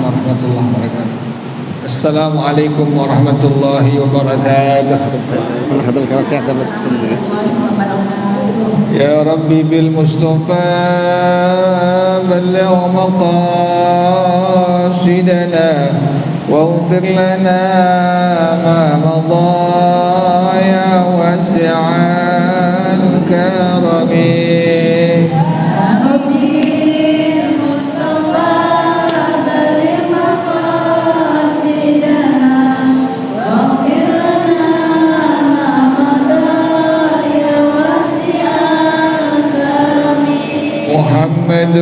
warahmatullahi wabarakatuh. Assalamualaikum warahmatullahi wabarakatuh. Ya Rabbi bil Mustafa balligh maqasidana waghfir lana ma madha ya wasi'al karami.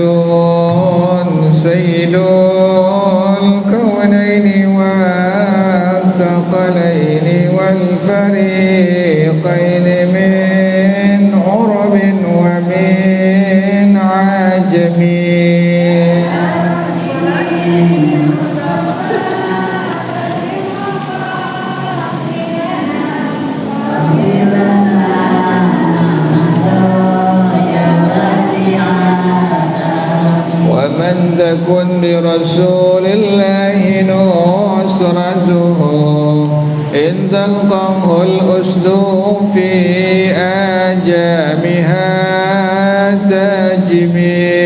Muhammadun sayyidul kaunaini wal thaqalaini wal fariqaini min urabin wa min ajamin. ومن تكن برسول الله نصرته إن تلقه الأسد في آجامها تجميع.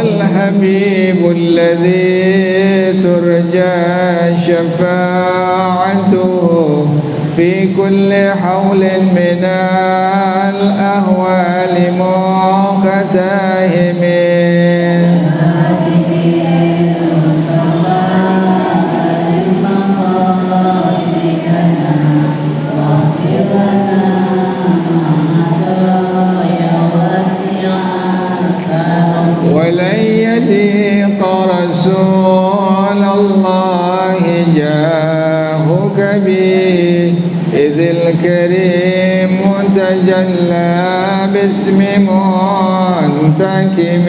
الحبيب الذي ترجى شفاعته في كل حول من الأهوال مقتهم. ولن يضيق رسول الله جاهك به إذ الكريم تجلى باسم منتكم.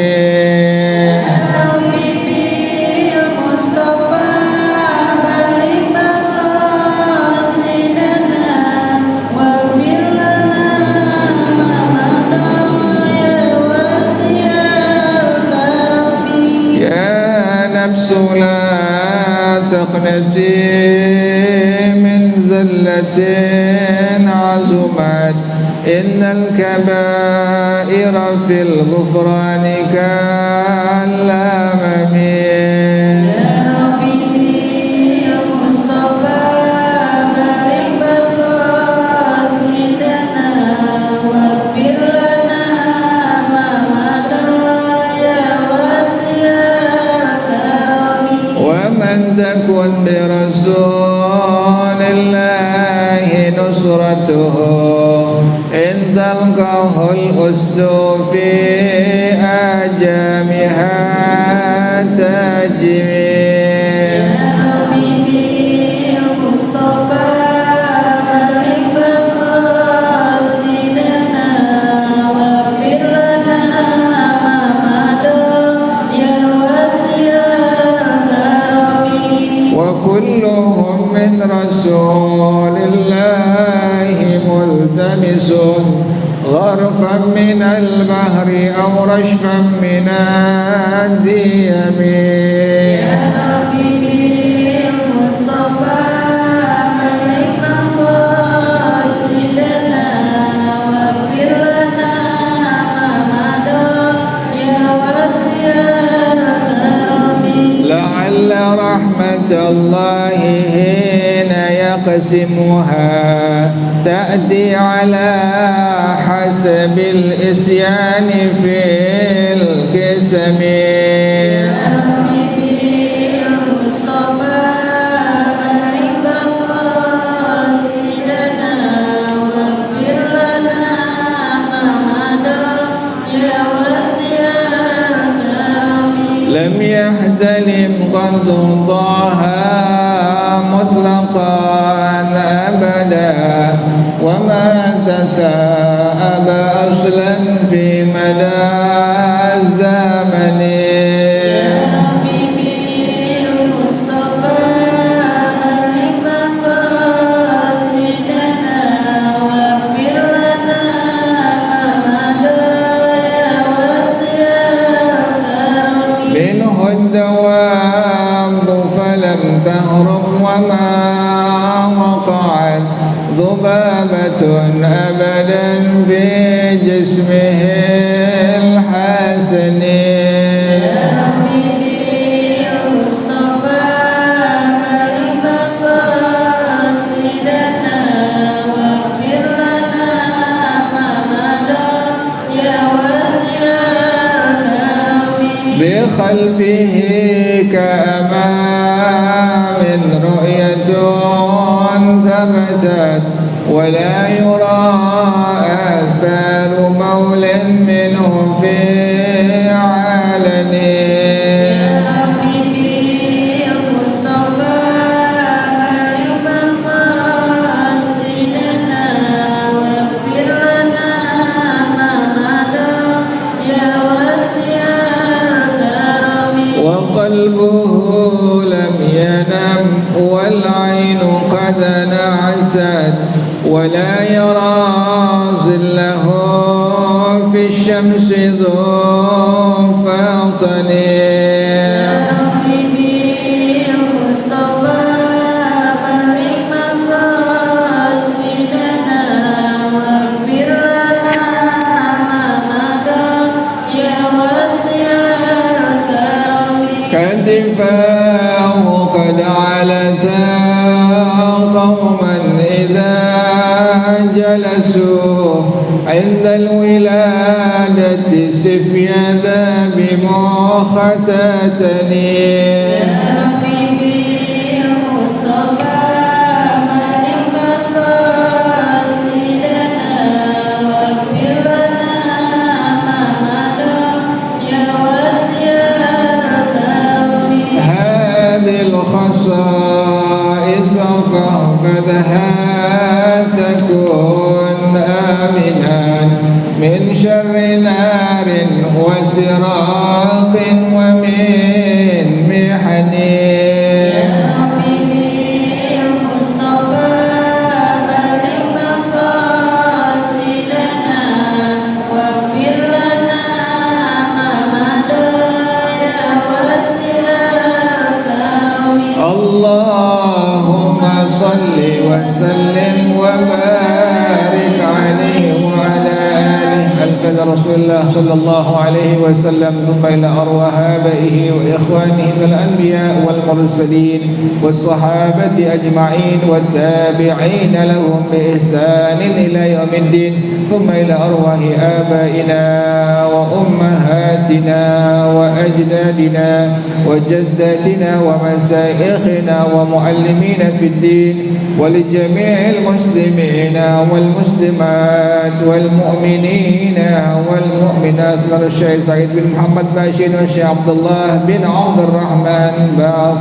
نفس لا تقنطي من زلة عظمت إن الكبائر في الغفران كالأمم. تكن برسول الله نصرته إن تلقه الأسد في آجامها تجميع. وكلهم من رسول الله ملتمس غرفا من البحر أو رشفا من الديم. يا حبيبي المصطفى بلغ مقاصدنا واغفر لنا ما مضى يا واسع الكرم. لعل رحمة الله حين يقسمها تأتي على حسب الإسيان في القسم. لم يحتلم قد ضاها مطلقا أبدا وما تثاءب أصلا في مدى الزمن. يا حبيبي والدواب فلم تهرب وما وقعت ذبابة أبدا في جسمه الحسن. بخلفه كأمام رؤية ثبتت ولا يرى آثار مول منه في علن. وقلبه لم ينم والعين قد نعست ولا يرى ظله في الشمس ذو فطن. كتفاه قد علتا قوما إذا جلسوا عند الولادة سفيا ذا بمختتني. الخصائص فاحفظها تكون آمنا من شر نار وسراق ومن محن. اللهم صل وسلم وبارك عليه وعلى آله. الفضل رسول الله صلى الله عليه وسلم ثم إلى أرواح آبائه وإخوانه من الأنبياء والمرسلين والصحابة أجمعين والتابعين لهم بإحسان إلى يوم الدين ثم إلى أرواح آبائنا وأمهاتنا وأجدادنا وجداتنا ومشايخنا ومعلمين في الدين ولجميع المسلمين والمسلمات والمؤمنين والمؤمنات. الشيخ سعيد بن محمد باشين والشيخ عبد الله بن عبد الرحمن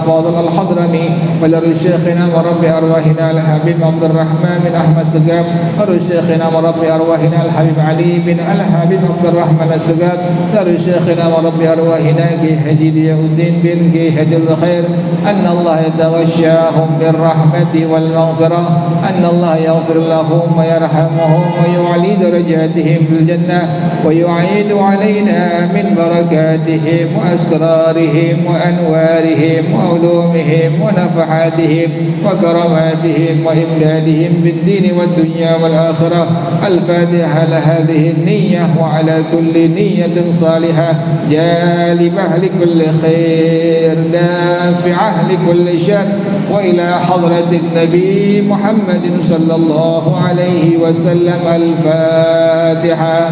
فاضل الحضرمي ولشيخنا ورب أرواحنا الحبيب عبد الرحمن بن أحمد سقاب ولشيخنا ورب أرواحنا الحبيب علي بن الحبيب عبد الرحمن السقاب ولشيخنا ورب أرواحنا كي حجيد الدين بن كي حجيد الخير أن الله يتغشاهم بالرحمة والمغفرة أن الله يغفر لهم ويرحمهم ويعلي درجاتهم في الجنة ويعيد علينا من بركاتهم وأسرارهم وأنوارهم وعلومهم ونفحاتهم وكراماتهم وإمدادهم بالدين والدنيا والآخرة. الفاتحة لهذه النية وعلى كل نية صالحة جالبة لكل خير دافعة لكل شر وإلى حضرة النبي محمد صلى الله عليه وسلم. الفاتحة.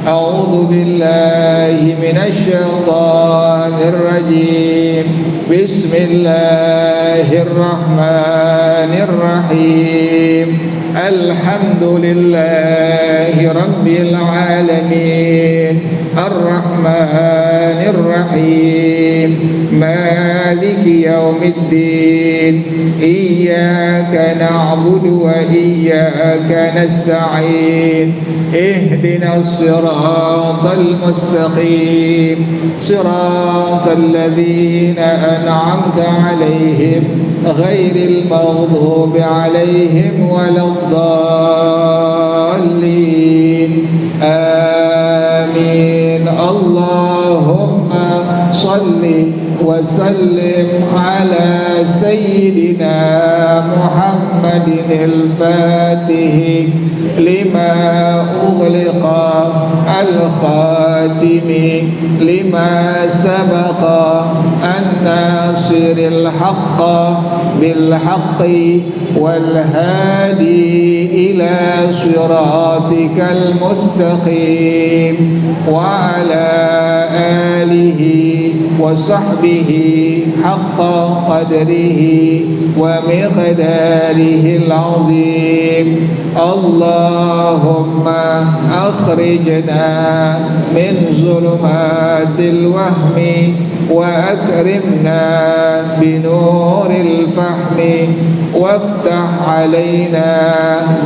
أعوذ بالله من الشيطان الرجيم. بسم الله الرحمن الرحيم. الحمد لله رب العالمين الرحمن الرحيم مالك يوم الدين إياك نعبد وإياك نستعين اهدنا الصراط المستقيم صراط الذين أنعمت عليهم غير المغضوب عليهم ولا الضالين آمين. اللهم صل وسلم على سيدنا محمد الفاتح لما أغلق الخاتم لما سبق الناصر الحق بالحق والهادي إلى صراطك المستقيم وعلى آله وصحبه حق قدره ومقداره العظيم. اللهم أخرجنا من ظلمات الوهم وأكرمنا بنور الفهم وافتح علينا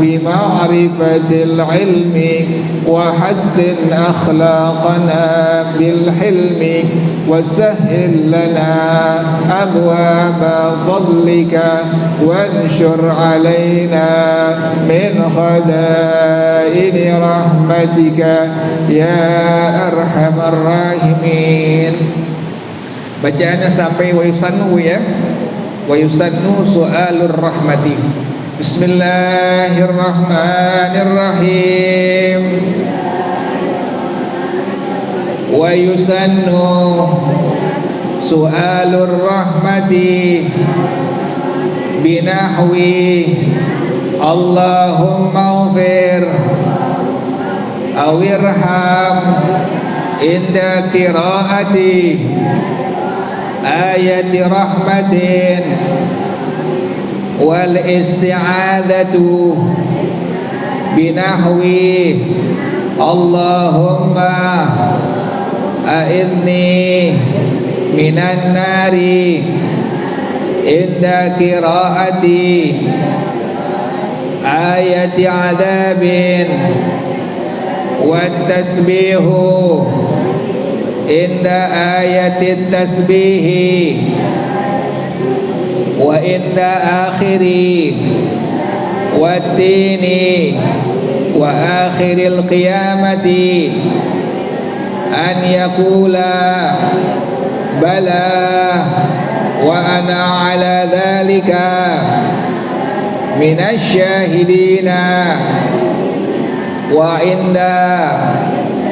بمعرفة العلم وحسن أخلاقنا بالحلم وسهل لنا أبواب فضلك وانشر علينا من خزائن رحمتك يا أرحم الراحمين. Bacaannya sampai wa yusannu ya. Wa yusannu su'alur rahmati. Bismillahirrahmanirrahim. Wa yusannu su'alur rahmati binahwi Allahumma ighfir awirham inda qiraati ayati rahmatin wal isti'adzatu binahwi Allahumma a'idni minan nari inda qiraati ayati adabin wat tasbihu inda ayati tasbihi wa inda akhiri wattini wa akhiril qiyamati an yakula bala wa ana ala dhalika minasy syahidina wa inda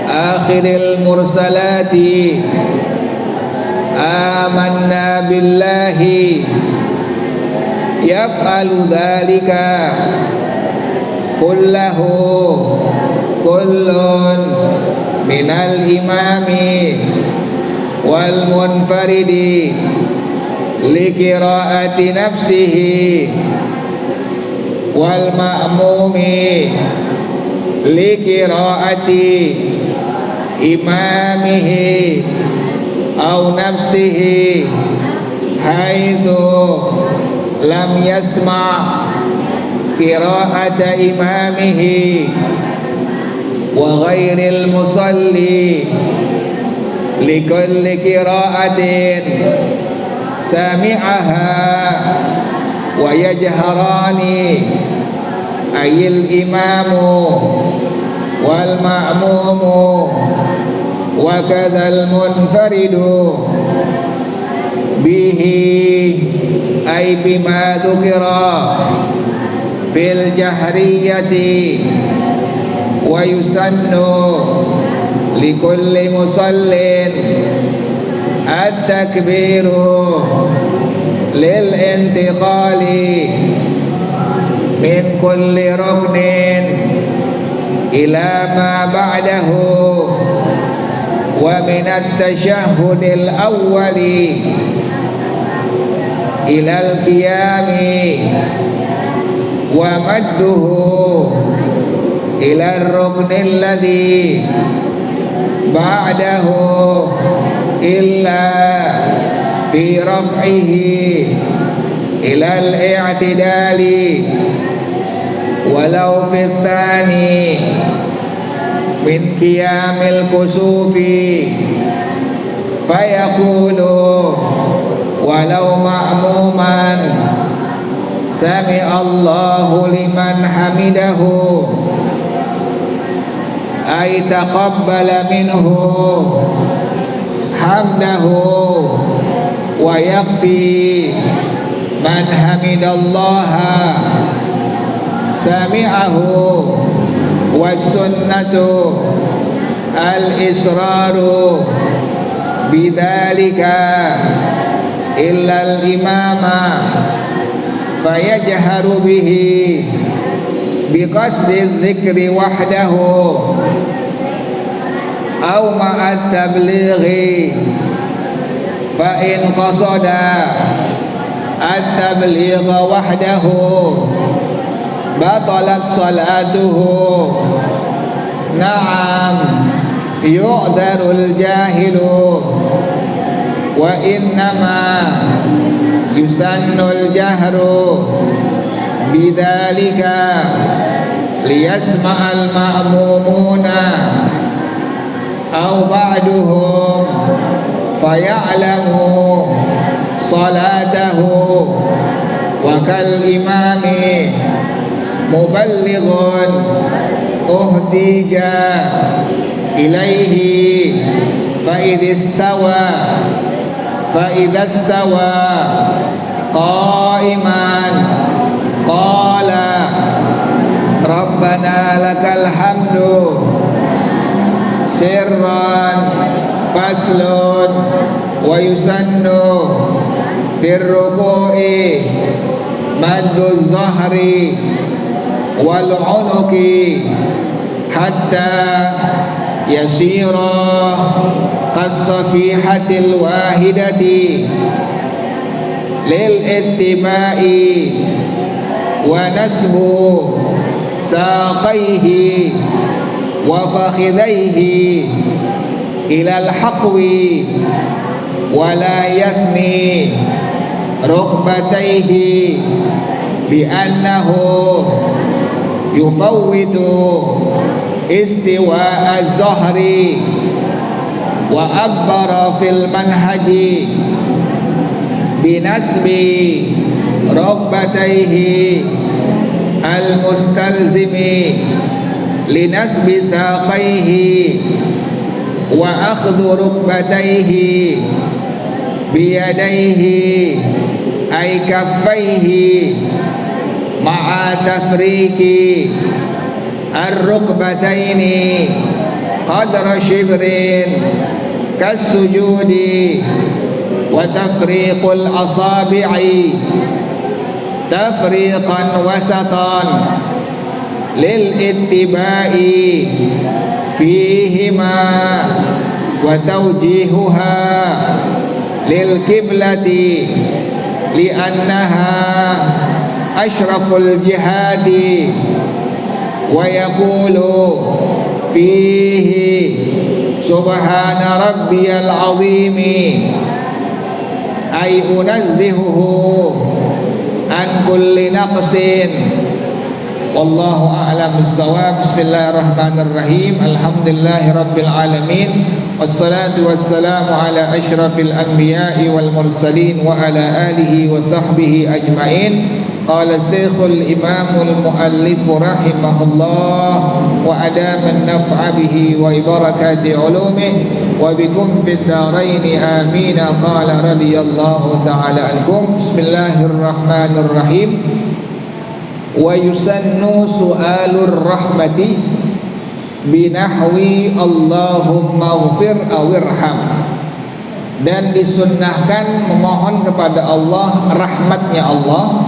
akhiril mursalati amanna billahi yaf'alu dhalika kullahu kullun minal imami wal munfaridi liqiraati nafsihi wal ma'mumi liqiraati imamihi aw nafsihi haitsu lam yasma' qira'ata imamihi wa ghairil musalli likulli qira'atin sami'aha wa yajharani ayil imamu wal ma'mumu wa kadzal munfaridu bihi ay bima dzukira fil jahriyati wa yusannu likulli musallin at-takbiru lil intiqali min kulli ruknin ila ma ba'dahu wa min at-tashahhudil awwali ila al-qiyami wa madduhu ila ar-ruknil ladhi ba'dahu illa fi raf'ihi ila al-i'tidali walau fi tsani min qiyamil kusufi fayaqulu walau ma'muman sami Allahu liman hamidahu ay taqabbala minhu hamdahu wa yakfi man hamidallaha sami'ahu was sunnatu al-israru bidzalika illa al-imama fayajharu bihi biqasdi dzikri wahdahu aw ma'at tablighi fa in qasada at-tabligha wahdahu batalat salatuhu na'am yu'darul jahilu wa innama yusannul jahru bidzalika liyasma'al ma'mumuna aw ba'duhum faya'lamu salatahu wa kal imami muballighun uhdija ilaihi fa idza istawa qa'iman qala rabbana lakal hamdu sirran faslun wa yusannu fir ruku'i maddu zahri wal unuki hatta yasira qas-safihatil wahidati lil ittiba'i wa nasbu saqaihi wa fakhidaihi ilal haqwi wa la yathni rukbataihi bi annahu yufawwitu istiwa az-zahri wa abbara fil manhaji binasbi rukbataihi al-mustalzimi linasbi saqaihi wa akhdhu rukbataihi biyadaihi ay kaffaihi ma'a tafriki ar-rukbataini qadra shibrin kas-sujudi wa tafriqul asabi'i tafriqan wasatan lil ittiba'i fihima wa tawjihuha lil kiblati li'annaha ashraful jihadi wa yaqulu fihi subhana rabbiyal azimi ay unazzihuhu an kulli naqsin. Wallahu a'lam bissawab. Bismillahirrahmanirrahim. Alhamdulillahi rabbil alamin. Wassalatu wassalamu ala asyrafil anbiya'i wal mursalin wa ala alihi wa sahbihi ajma'in. Qala Syekhul Imamul Muallif rahimahullah wa adama an-naf'a bihi wa barakati ulumihi wa bikum fid dharain amin. Qala radhiyallahu ta'ala ankum. Bismillahirrahmanirrahim. Wa yusannu su'alur rahmati binahwi Allahumma ghfir awirham, dan disunnahkan memohon kepada Allah rahmatnya Allah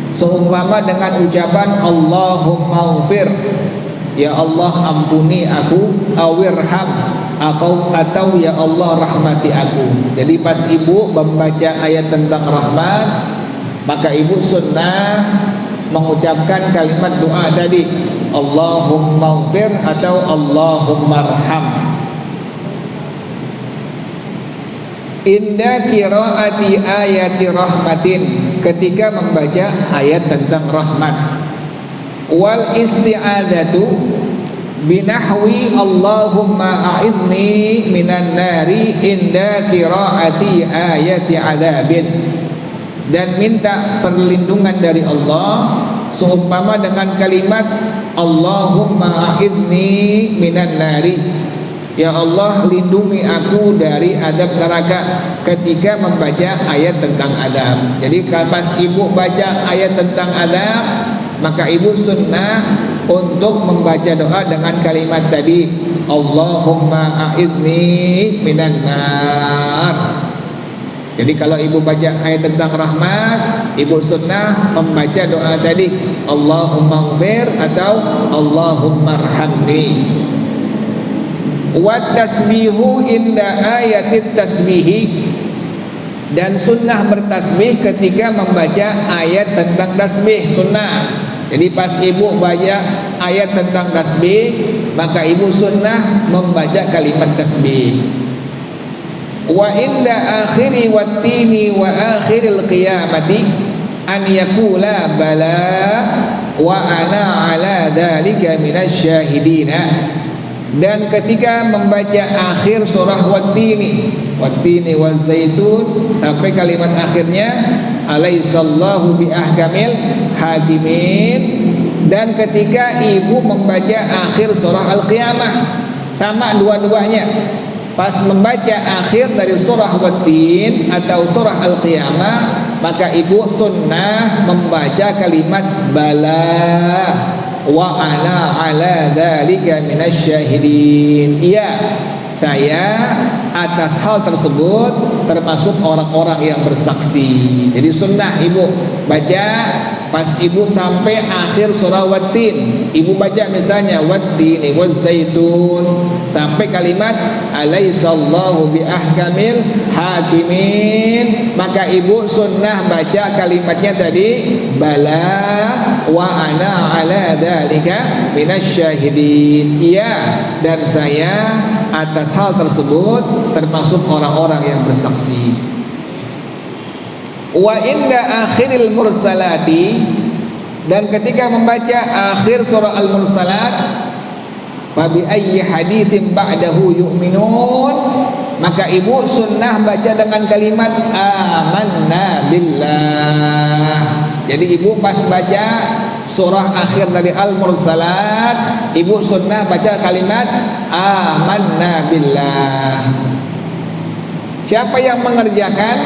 seumpama dengan ucapan Allahumma ghfir, ya Allah ampuni aku, awirham atau ya Allah rahmati aku. Jadi pas ibu membaca ayat tentang rahmat, maka ibu sunnah mengucapkan kalimat doa tadi Allahumma ghfir atau Allahumma arham. Inda qiraati ayati rahmatin, ketika membaca ayat tentang rahmat. Wal isti'adzatu binahwi Allahumma a'idni minan nari inda qiraati ayati adzabin, dan minta perlindungan dari Allah seumpama dengan kalimat Allahumma a'idni minan nari, Ya Allah, lindungi aku dari adab neraka ketika membaca ayat tentang adab. Jadi pas ibu baca ayat tentang adab, maka ibu sunnah untuk membaca doa dengan kalimat tadi, Allahumma a'idni minan nar. Jadi kalau ibu baca ayat tentang rahmat, ibu sunnah membaca doa tadi, Allahumma ghfir atau Allahumma arhamni. Wa tasbihu inda ayatit tasbihi, dan sunnah bertasbih ketika membaca ayat tentang tasbih, sunnah. Jadi pas ibu baca ayat tentang tasbih, maka ibu sunnah membaca kalimat tasbih. Wa inda akhiri wattini wa akhiril qiyamati an yakula bala wa ana ala dhalika minasyahidina. Dan ketika membaca akhir surah wattini wazzaitun sampai kalimat akhirnya alaihissallahu bi ahkamil hakimin, dan ketika ibu membaca akhir surah al-qiyamah, sama dua-duanya. Pas membaca akhir dari surah wattin atau surah al-qiyamah, maka ibu sunnah membaca kalimat bala wa ana ala dzalika minasyahidin. Iya, saya atas hal tersebut termasuk orang-orang yang bersaksi. Jadi sunnah ibu baca pas ibu sampai akhir surah wattin, ibu baca misalnya wattini wazzaitun sampai kalimat alaihissallahu bi ahkamil hakimin, maka ibu sunnah baca kalimatnya tadi bala wa ana ala dzalika minasyahidin. Iya, dan saya atas hal tersebut termasuk orang-orang yang bersaksi. Wa inda akhiril mursalati, dan ketika membaca akhir surah al-mursalat, fa bi ayyi haditsin ba'dahu yu'minun, maka ibu sunnah baca dengan kalimat amanna billah. Jadi ibu pas baca surah akhir dari al-mursalat, ibu sunnah baca kalimat amanna billah. Siapa yang mengerjakan,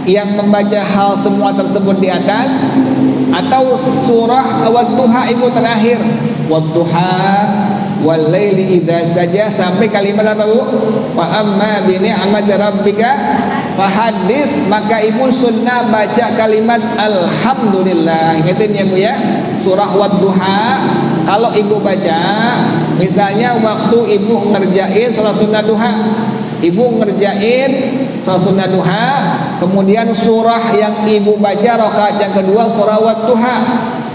yang membaca hal semua tersebut di atas, atau surah Wad-Duha ibu terakhir, Wad-Duha wal laili idza saja sampai kalimat apa bu? Fa amma bi ni'mati rabbika fahadits, maka ibu sunnah baca kalimat alhamdulillah. Ingatin ya bu ya, surah Wad-Duha kalau ibu baca, misalnya waktu ibu ngerjain sholat sunnah duha, ibu ngerjain sholat sunnah duha, kemudian surah yang ibu baca rakaat yang kedua surah Wad-Duha,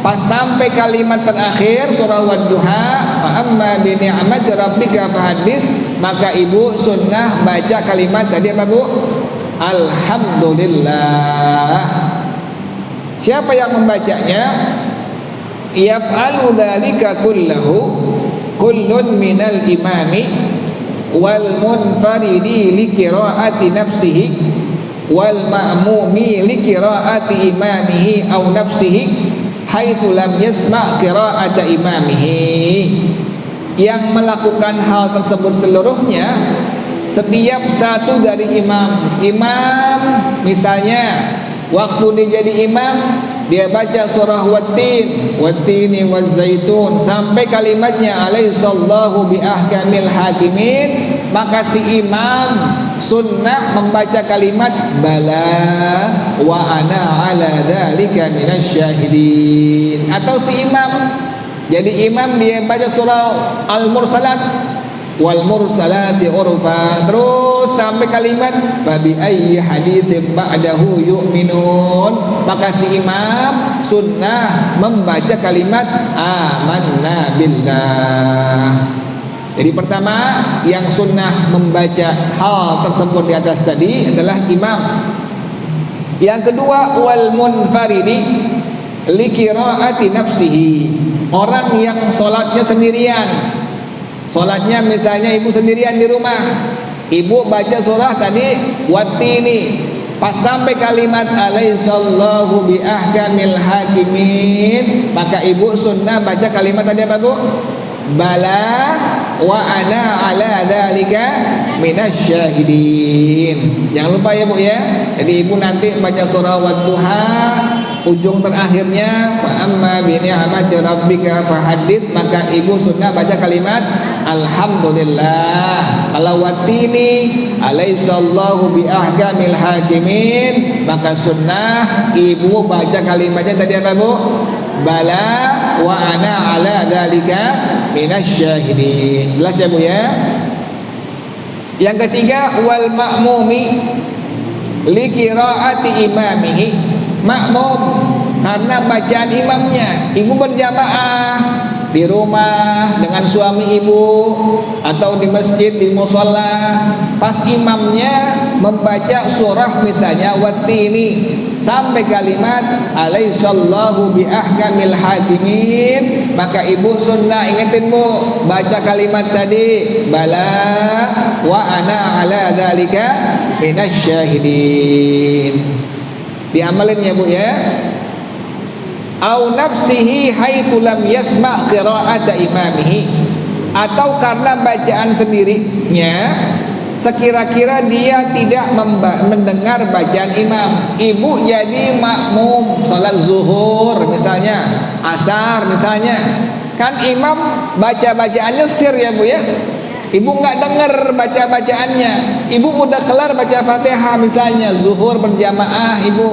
pas sampai kalimat terakhir surah Wad-Duha, fa amma bi ni'mati rabbika fahadits, maka ibu sunnah baca kalimat tadi apa bu? Alhamdulillah. Siapa yang membacanya? Yaf'alu dzalika kullahu kullun minal imami wal munfaridi li qiraati nafsihi wal ma'mumi li qiraati imamihi aw nafsihi haitsu lam yasma' qiraata imamihi. Yang melakukan hal tersebut seluruhnya setiap satu dari imam. Imam misalnya waktu dia jadi imam, dia baca surah Wattin, wattini wazzaitun sampai kalimatnya alaihissallahu bi ahkamil hakimin, maka si imam sunnah membaca kalimat bala wa ana ala dzalika minasyahidin. Atau si imam jadi imam, dia baca surah al-mursalat, wal mursalati urfa, terus sampai kalimat fa bi ayyi haditsin ba'dahu yu'minun, maka si imam sunnah membaca kalimat amanna billah. Jadi pertama yang sunnah membaca hal tersebut di atas tadi adalah imam. Yang kedua wal munfaridi li qiraati nafsihi, orang yang sholatnya sendirian. Sholatnya misalnya ibu sendirian di rumah, ibu baca surah tadi wattini, pas sampai kalimat alaihissallahu bi ahkamil hakimin, maka ibu sunnah baca kalimat tadi apa bu? Bala wa ana ala dzalika minasyahidin. Jangan lupa ya Bu ya. Jadi Ibu nanti baca surah Wadduha, ujung terakhirnya fa amma bi ni'mati rabbika fahaddits, maka Ibu sunnah baca kalimat alhamdulillah. Kalau watini alaihissallahu bi ahkamil hakimin, maka sunnah Ibu baca kalimatnya tadi apa Bu? Bala wa ana ala dzalika minasyahidin. Jelas ya Bu ya? Yang ketiga, wal ma'mumi li qiraati imamihi. Makmum karena bacaan imamnya. Ibu berjamaah di rumah dengan suami Ibu atau di masjid, di mushola, pas imamnya membaca surah misalnya Wattini sampai kalimat alaihissallahu bi ahkamil hakimin, maka Ibu sunnah ingetin Bu, baca kalimat tadi bala wa ana ala dzalika minasyahidin. Diamalin ya Bu ya. Au nafsihi haitsu lam yasma' qira'ata imamihi, atau karena bacaan sendirinya sekira-kira dia tidak mendengar bacaan imam. Ibu jadi makmum salat zuhur misalnya, asar misalnya, kan imam baca-bacaannya sir ya Bu ya. Ibu nggak dengar baca-bacaannya. Ibu udah kelar baca Fatihah misalnya, zuhur berjamaah Ibu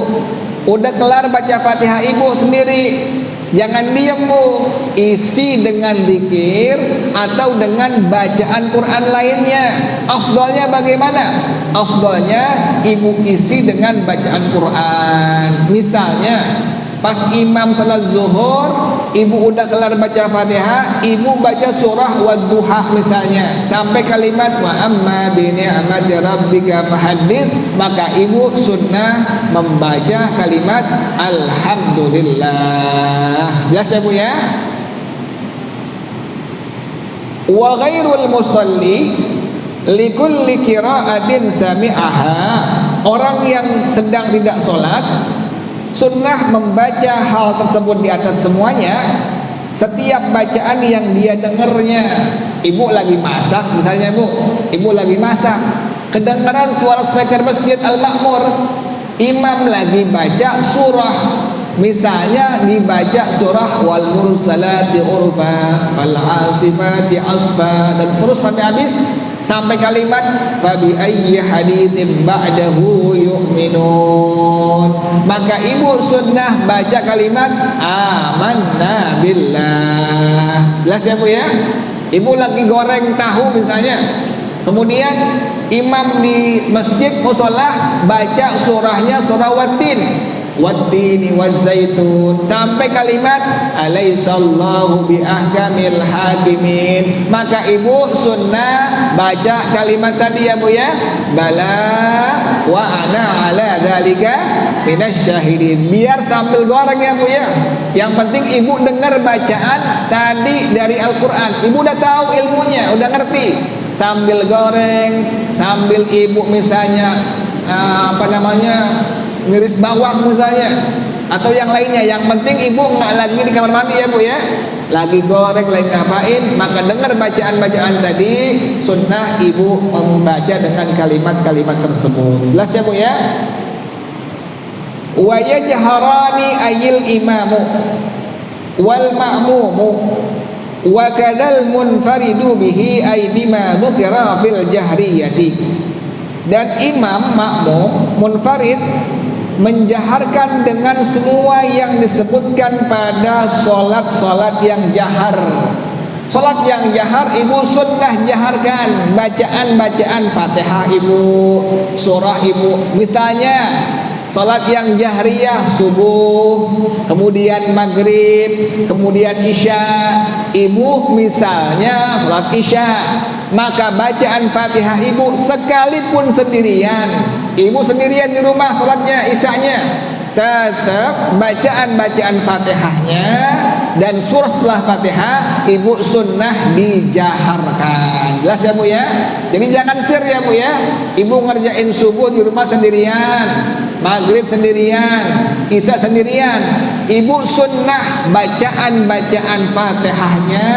udah kelar baca Fatihah Ibu sendiri, jangan diam Bu, isi dengan zikir atau dengan bacaan Quran lainnya. Afdalnya bagaimana? Afdalnya Ibu isi dengan bacaan Quran. Misalnya pas imam salat zuhur, Ibu udah kelar baca Fatihah, Ibu baca surah Wadduha misalnya sampai kalimat wa amma bi ni'mati rabbika fahaddits, maka Ibu sunnah membaca kalimat alhamdulillah. Jelas ya Bu ya? Wa ghairul musalli likulli qira'atin sami'aha. Orang yang sedang tidak sholat sunnah membaca hal tersebut di atas semuanya, setiap bacaan yang dia dengarnya. Ibu lagi masak misalnya Bu, Ibu lagi masak, kedengaran suara speaker masjid Al-Ma'mur, imam lagi baca surah, misalnya dibaca surah wal mursalati urfa fal asifati asfa dan terus sampai habis, sampai kalimat fabi ayyi haditsin ba'dahu yu'minun, maka Ibu sunnah baca kalimat amanna billah. Jelas ya Bu ya? Ibu lagi goreng tahu misalnya, kemudian imam di masjid musholah baca surahnya surah Wattini wazzaitun sampai kalimat alaihissallahu bi ahkamil hakimin, maka Ibu sunnah baca kalimat tadi ya Bu ya, bala wa ana ala dzalika minasyahidin, biar sambil goreng ya Bu ya. Yang penting Ibu dengar bacaan tadi dari Al-Quran, Ibu udah tahu ilmunya, udah ngerti, sambil goreng, sambil Ibu misalnya ngiris bawang misalnya atau yang lainnya, yang penting Ibu nggak lagi di kamar mandi ya Bu ya, lagi goreng lagi ngapain, maka dengar bacaan-bacaan tadi, sunnah Ibu membaca dengan kalimat-kalimat tersebut. Jelas ya Bu ya? Wa yajharani ayil imamu wal ma'mumu wa kadzal munfaridu bihi ay bima dzukira fil jahriyati. Dan imam makmum munfarid menjaharkan dengan semua yang disebutkan pada solat-solat yang jahar. Solat yang jahar Ibu sunnah jaharkan bacaan-bacaan Fatihah Ibu, surah Ibu. Misalnya solat yang jahriyah subuh, kemudian maghrib, kemudian isya. Ibu misalnya solat isya, maka bacaan Fatihah Ibu sekalipun sendirian, Ibu sendirian di rumah sholatnya isyanya, tetap bacaan-bacaan Fatihahnya dan surah setelah Fatihah Ibu sunnah dijaharkan. Jelas ya Bu ya? Jadi jangan sir ya Bu ya. Ibu ngerjain subuh di rumah sendirian, maghrib sendirian, isya sendirian. Ibu sunnah bacaan Fatihahnya,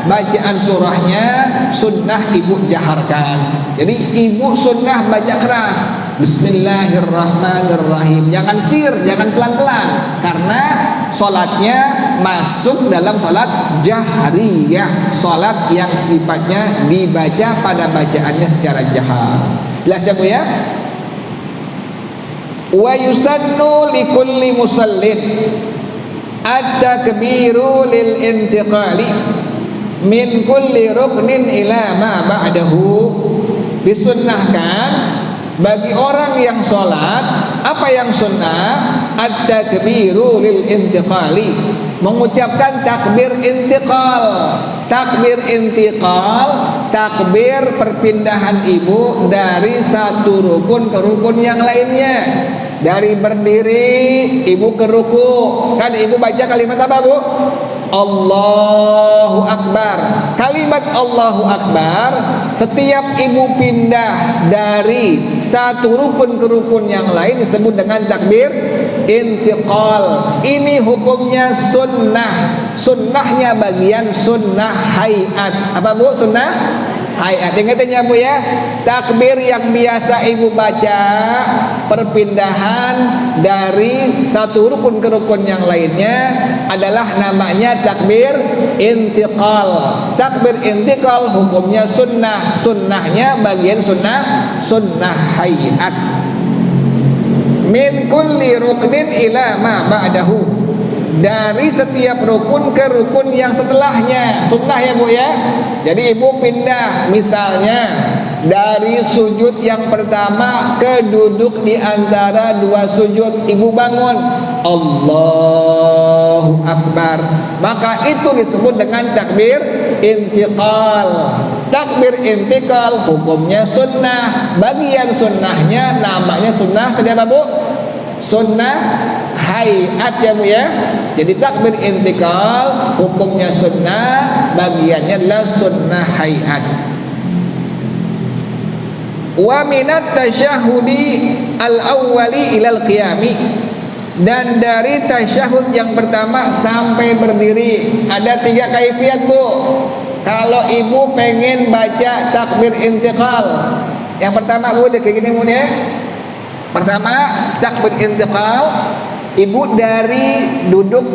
bacaan surahnya sunnah ibu jaharkan. Jadi ibu sunnah baca keras, Bismillahirrahmanirrahim. Jangan sir, jangan pelan-pelan, karena sholatnya masuk dalam sholat jahriyah, sholat yang sifatnya dibaca pada bacaannya secara jahar. Jelas ya Bu ya? Wa yusannu likulli musallin at-takbiru lil intiqali min kulli ruknin ila ma ba'dahu. Disunnahkan bagi orang yang sholat, apa yang sunnah? At-takbiru lil intiqali, mengucapkan takbir intiqal. Takbir intiqal, takbir perpindahan ibu dari satu rukun ke rukun yang lainnya. Dari berdiri ibu ke ruku, kan ibu baca kalimat apa Bu? Allahu Akbar. Kalimat Allahu Akbar, setiap ibu pindah dari satu rukun ke rukun yang lain disebut dengan takbir intiqal. Ini hukumnya sunnah. Sunnahnya bagian sunnah hayat. Apa Bu? Sunnah hayat. Ingatnya Bu ya, takbir yang biasa ibu baca perpindahan dari satu rukun ke rukun yang lainnya adalah namanya takbir intiqal. Takbir intiqal hukumnya sunnah. Sunnahnya bagian sunnah hayat. Min kulli ruknin ila ma ba'dahu, dari setiap rukun ke rukun yang setelahnya. Sunnah ya Bu ya. Jadi ibu pindah misalnya dari sujud yang pertama ke duduk di antara dua sujud, ibu bangun Allahu Akbar, maka itu disebut dengan takbir intiqal. Takbir intiqal hukumnya sunnah. Bagian sunnahnya namanya sunnah tadi apa Bu? Sunnah hayat ya Bu ya. Jadi takbir intiqal hukumnya sunnah, bagiannya adalah sunnah hayat. Wa minat tasyahudi al-awwali ilal qiyami, dan dari tasyahud yang pertama sampai berdiri ada 3 kaifiat Bu. Kalau ibu pengen baca takbir intiqal, yang pertama Bu kayak gini Bu ya. Pertama takbir intiqal, ibu dari duduk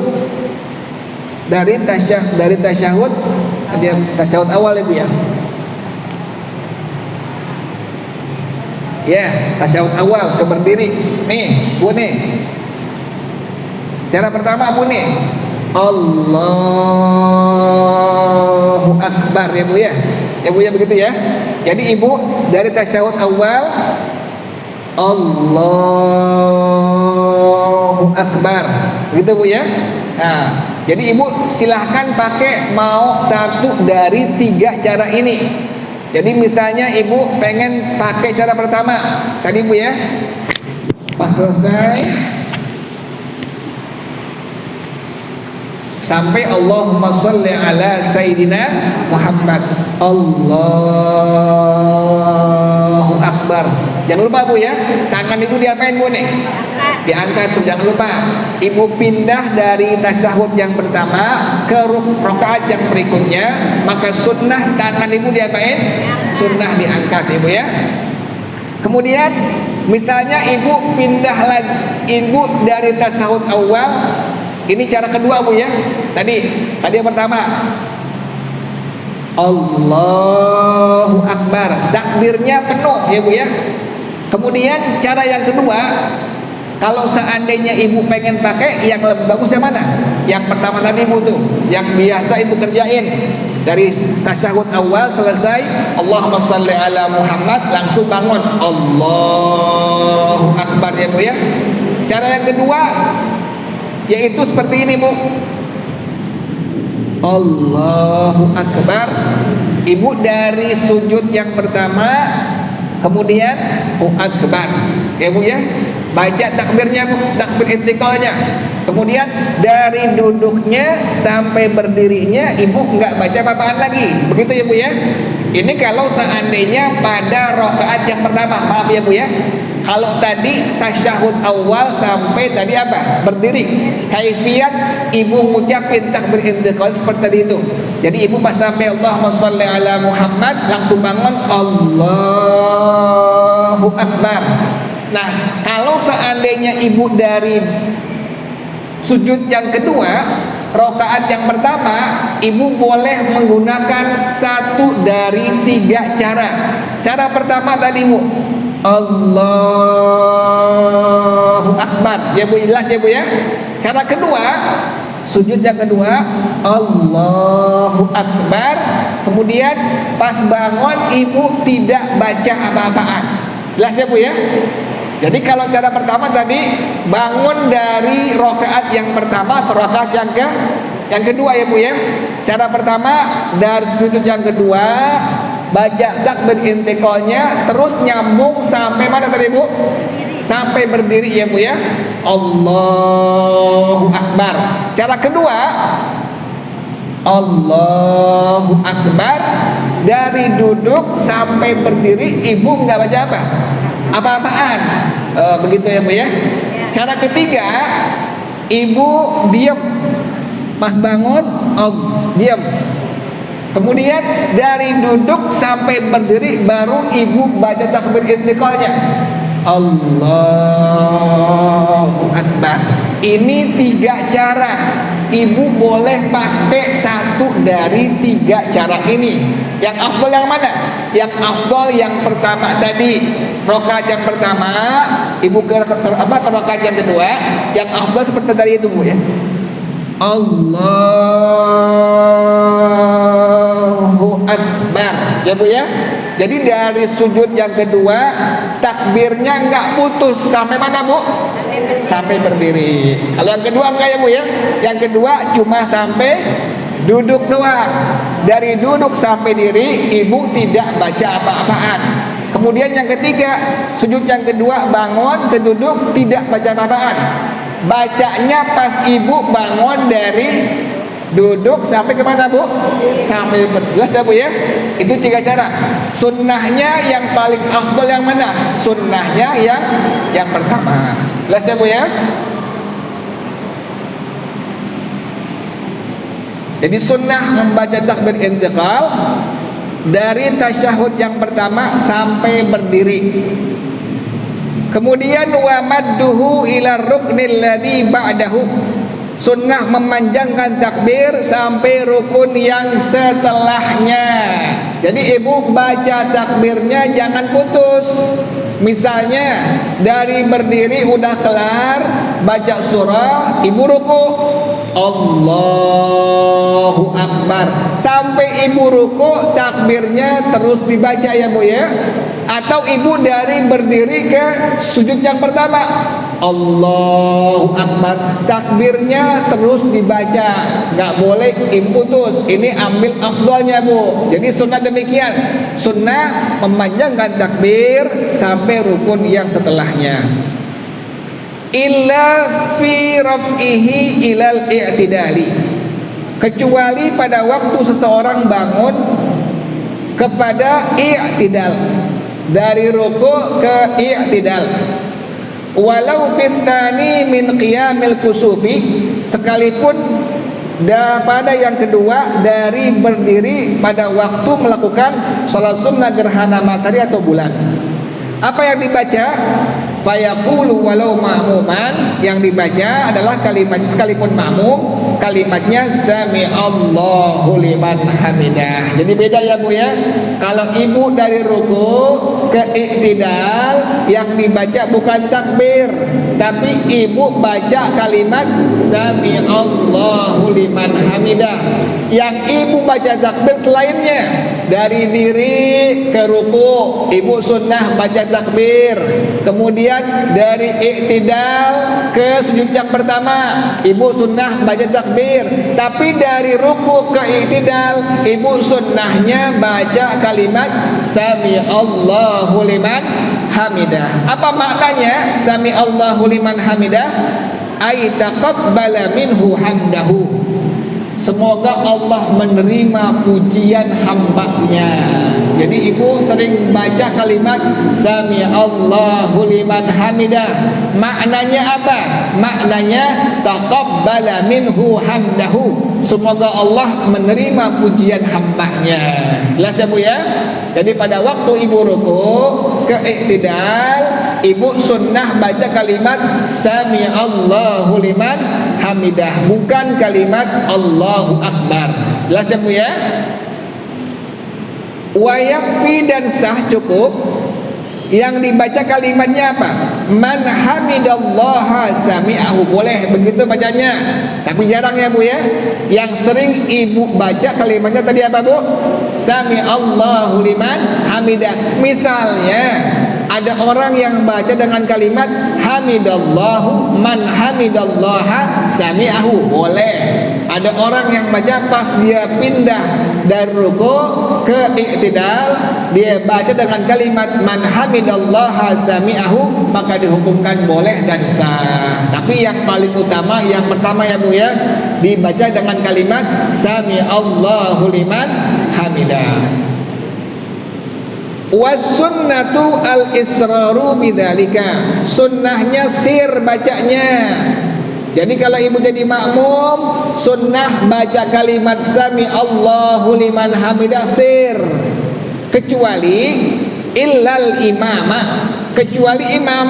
dari tasyahud, dia tasyahud awal ibu ya. Ya, tasyahud awal ke berdiri. Nih, Bu nih. Cara pertama Bu nih. Allahu Akbar ya Bu ya. Ya Bu ya begitu ya. Jadi ibu dari tasyahud awal Allahu Akbar. Begitu Bu ya. Nah, jadi ibu silahkan pakai mau satu dari 3 cara ini. Jadi misalnya ibu pengen pakai cara pertama tadi Bu ya, pas selesai sampai Allahumma sholli ala Sayyidina Muhammad, Allahu Akbar. Jangan lupa Bu ya, tangan ibu diapain Bu nih? Diangkat tuh, jangan lupa. Ibu pindah dari tasyahud yang pertama ke rakaat yang berikutnya, maka sunnah tangan ibu diapain? Sunnah diangkat ibu ya. Kemudian misalnya ibu pindah lagi, ibu dari tasyahud awal, ini cara kedua Bu ya. Tadi yang pertama Allahu Akbar, takbirnya penuh ya Bu ya. Kemudian cara yang kedua, kalau seandainya ibu pengen pakai yang lebih bagus yang mana? Yang pertama tadi Bu tuh, yang biasa ibu kerjain dari tasyahud awal selesai Allahumma sholli ala Muhammad, langsung bangun Allahu Akbar ya Bu ya. Cara yang kedua yaitu seperti ini Bu, Allahu Akbar, ibu dari sujud yang pertama kemudian Akbar ya Bu ya, baca takbirnya Bu, takbir intiqalnya. Kemudian dari duduknya sampai berdirinya ibu nggak baca apa-apaan lagi, begitu ya Bu ya. Ini kalau seandainya pada rakaat yang pertama, maaf ya Bu ya. Kalau tadi tasyahud awal sampai tadi apa? Berdiri. Kaifiat ibu ngucapin takbir intiqal seperti tadi itu. Jadi ibu pas sampai Allahumma sholli ala Muhammad langsung bangun Allahu Akbar. Nah, kalau seandainya ibu dari sujud yang kedua, rakaat yang pertama, ibu boleh menggunakan satu dari 3 cara. Cara pertama tadi bu, Allahu Akbar. Ya bu, jelas ya bu ya. Cara kedua, sujud yang kedua, Allahu Akbar. Kemudian pas bangun ibu tidak baca apa-apaan. Jelas ya bu ya. Jadi kalau cara pertama tadi bangun dari rakaat yang pertama atau rakaat yang kedua ya bu ya. Cara pertama dari sujud yang kedua baca takbir intiqalnya terus nyambung sampai mana tadi bu? Sampai berdiri ya bu ya. Allahu Akbar. Cara kedua Allahu Akbar dari duduk sampai berdiri ibu nggak baca apa-apaan. Begitu ya bu ya. Cara ketiga ibu diam pas bangun, diam. Kemudian dari duduk sampai berdiri baru ibu baca takbir intiqalnya Allahu Akbar. Ini 3 cara. Ibu boleh pakai satu dari 3 cara ini. Yang afdal yang mana? Yang afdal yang pertama tadi, rakaat yang pertama, ibu ke rakaat yang kedua. Yang afdal seperti tadi itu bu ya. Allahu Akbar ya bu ya. Jadi dari sujud yang kedua takbirnya nggak putus sampai mana bu? Sampai berdiri. Kalau yang kedua enggak ya bu ya. Yang kedua cuma sampai duduk doang. Dari duduk sampai diri ibu tidak baca apa-apaan. Kemudian yang ketiga, sujud yang kedua bangun ke duduk tidak baca apa-apaan. Bacanya pas ibu bangun dari duduk sampai kemana bu? Sampai berjelas ya bu ya. Itu 3 cara. Sunnahnya yang paling afdal yang mana? Sunnahnya yang pertama. Jelas ya bu ya. Jadi sunnah membaca takbir intiqal dari tasyahud yang pertama sampai berdiri. Kemudian wa madduhu ila ruknil ladzi ba'dahu. Sunnah memanjangkan takbir sampai rukun yang setelahnya. Jadi ibu baca takbirnya jangan putus. Misalnya dari berdiri udah kelar baca surah, ibu ruku Allahu Akbar. Sampai ibu ruku takbirnya terus dibaca ya bu ya. Atau ibu dari berdiri ke sujud yang pertama Allahu Akbar, takbirnya terus dibaca, nggak boleh ibu putus. Ini ambil afdalnya bu. Jadi sunnah demikian. Sunnah memanjangkan takbir sampai rukun yang setelahnya. Illa fi raf'ihi ilal i'tidali. Kecuali pada waktu seseorang bangun kepada i'tidal, dari ruku ke i'tidal. Walau fitani min qiyamil kusufi, sekalipun pada yang kedua dari berdiri pada waktu melakukan salat sunnah gerhana matahari atau bulan. Apa yang dibaca? Fayaqulu walau ma'muman, yang dibaca adalah kalimat sekalipun makmum, kalimatnya sami Allahu liman hamidah. Jadi beda ya bu ya. Kalau ibu dari ruku ke i'tidal yang dibaca bukan takbir, tapi ibu baca kalimat sami Allahu liman hamidah. Yang ibu baca takbir selainnya, dari diri ke ruku ibu sunnah baca takbir. Kemudian dari i'tidal ke sujud yang pertama ibu sunnah baca takbir. Tapi dari ruku ke i'tidal ibu sunnahnya baca kalimat sami Allahu liman hamidah. Apa maknanya sami Allahu liman hamidah? Ay taqabbala minhu hamdahu. Semoga Allah menerima pujian hambanya. Jadi ibu sering baca kalimat Sami Allahu liman hamidah. Maknanya apa? Maknanya taqabbala minhu hamdahu. Semoga Allah menerima pujian hambanya. Jelas ya Bu ya? Jadi pada waktu ibu ruku ke iktidal, ibu sunnah baca kalimat Sami Allahu liman hamidah, bukan kalimat Allahu Akbar. Jelas ya Bu ya? Wa yakfi, dan sah cukup yang dibaca kalimatnya apa? Man hamidallaha sami'ahu. Boleh begitu bacanya, tapi jarang ya Bu ya. Yang sering ibu baca kalimatnya tadi apa Bu? Sami Allahu liman hamidah. Misalnya ada orang yang baca dengan kalimat hamidallahu man hamidallaha sami'ahu, boleh. Ada orang yang baca pas dia pindah dari ruku ke iktidal, dia baca dengan kalimat man hamidallaha sami'ahu, maka dihukumkan boleh dan sah. Tapi yang paling utama, yang pertama ya Bu ya, dibaca dengan kalimat Sami Allahu liman hamidah. Wasunnatu al-israru bidzalika. Sunnahnya sir bacanya. Jadi kalau ibu jadi makmum, sunnah baca kalimat Sami Allahu liman hamidah sir. Kecuali illal imama, kecuali imam,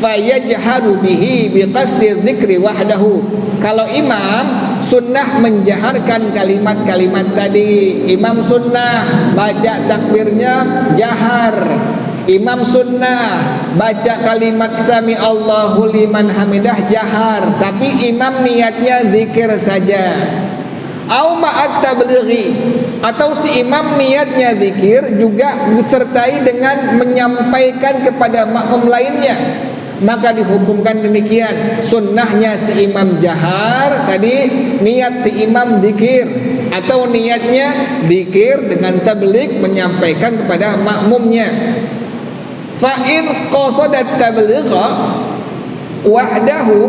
fayajharu bihi biqasdi dzikri wahdahu. Kalau imam sunnah menjaharkan kalimat-kalimat tadi. Imam sunnah baca takbirnya jahar. Imam sunnah baca kalimat Sami Allahu liman hamidah jahar, tapi imam niatnya zikir saja. Au ma'at tablighi, atau si imam niatnya zikir juga disertai dengan menyampaikan kepada makmum lainnya, maka dihukumkan demikian. Sunnahnya si imam jahar tadi, niat si imam zikir, atau niatnya zikir dengan tabligh menyampaikan kepada makmumnya. Fa in qasadat tabligha wahdahu,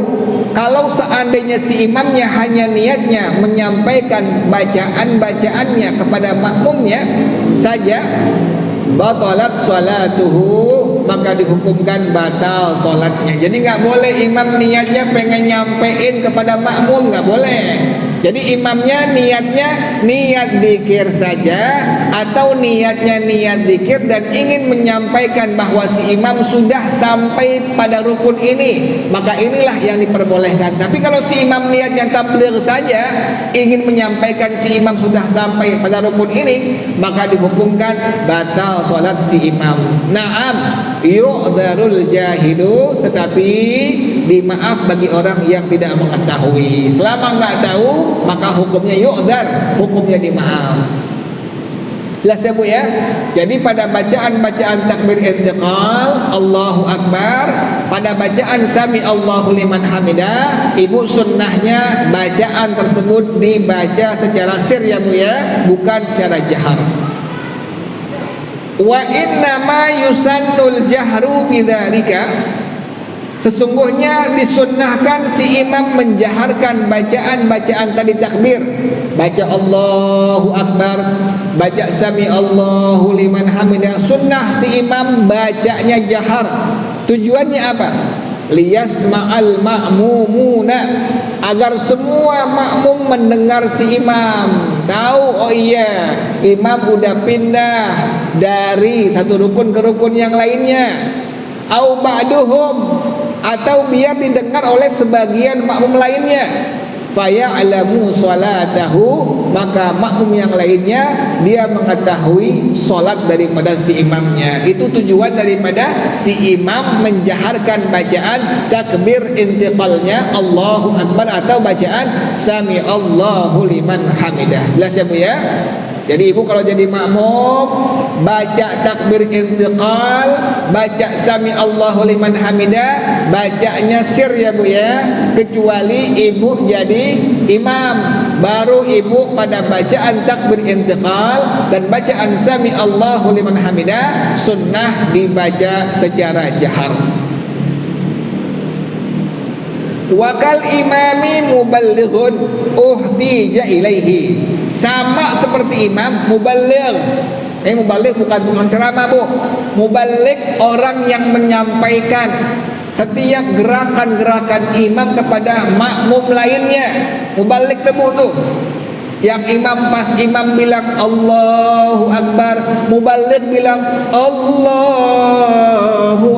kalau seandainya si imamnya hanya niatnya menyampaikan bacaan-bacaannya kepada makmumnya saja, batalat salatuhu, maka dihukumkan batal salatnya. Jadi nggak boleh imam niatnya pengen nyampein kepada makmum, nggak boleh. Jadi imamnya niatnya niat zikir saja, atau niatnya niat zikir dan ingin menyampaikan bahwa si imam sudah sampai pada rukun ini, maka inilah yang diperbolehkan. Tapi kalau si imam niatnya tabligh saja, ingin menyampaikan si imam sudah sampai pada rukun ini, maka dihukumkan batal salat si imam. Naam, yu'dzarul jahilu, tetapi dimaaf bagi orang yang tidak mengetahui. Selama nggak tahu, maka hukumnya yu'dzar, hukumnya dimaaf. Jelas ya Bu ya? Jadi pada bacaan-bacaan takbir intiqal, Allahu Akbar, pada bacaan Sami Allahu liman hamidah, ibu sunnahnya bacaan tersebut dibaca secara sir ya Bu ya, bukan secara jahar. Wa inna ma yusannul jahru bidzalika, sesungguhnya disunnahkan si imam menjaharkan bacaan-bacaan tadi takbir, baca Allahu Akbar, baca Sami Allahu liman hamidah, sunnah si imam bacanya jahar. Tujuannya apa? Liyasma'al ma'mumuna, agar semua makmum mendengar si imam, tahu oh iya imam udah pindah dari satu rukun ke rukun yang lainnya. Au ba'duhum, atau biar didengar oleh sebagian makmum lainnya. Faya'lamu salatahu, maka makmum yang lainnya dia mengetahui solat daripada si imamnya. Itu tujuan daripada si imam menjaharkan bacaan takbir intiqalnya Allahu Akbar, atau bacaan Sami Allahu liman hamidah. Jelas ya Bu ya? Jadi ibu kalau jadi makmum, baca takbir intiqal, baca Sami Allahu liman hamidah, bacanya sir ya Bu ya. Kecuali ibu jadi imam, baru ibu pada bacaan takbir intiqal dan bacaan Sami Allahu liman hamidah sunnah dibaca secara jahar. Wakal imami muballighun uhtija ilaihi. Sama seperti imam muballigh. Muballigh bukan tukang ceramah, Bu. Muballigh orang yang menyampaikan setiap gerakan-gerakan imam kepada makmum lainnya. Muballigh temu tuh. Yang imam pas imam bilang Allahu Akbar, muballigh bilang Allahu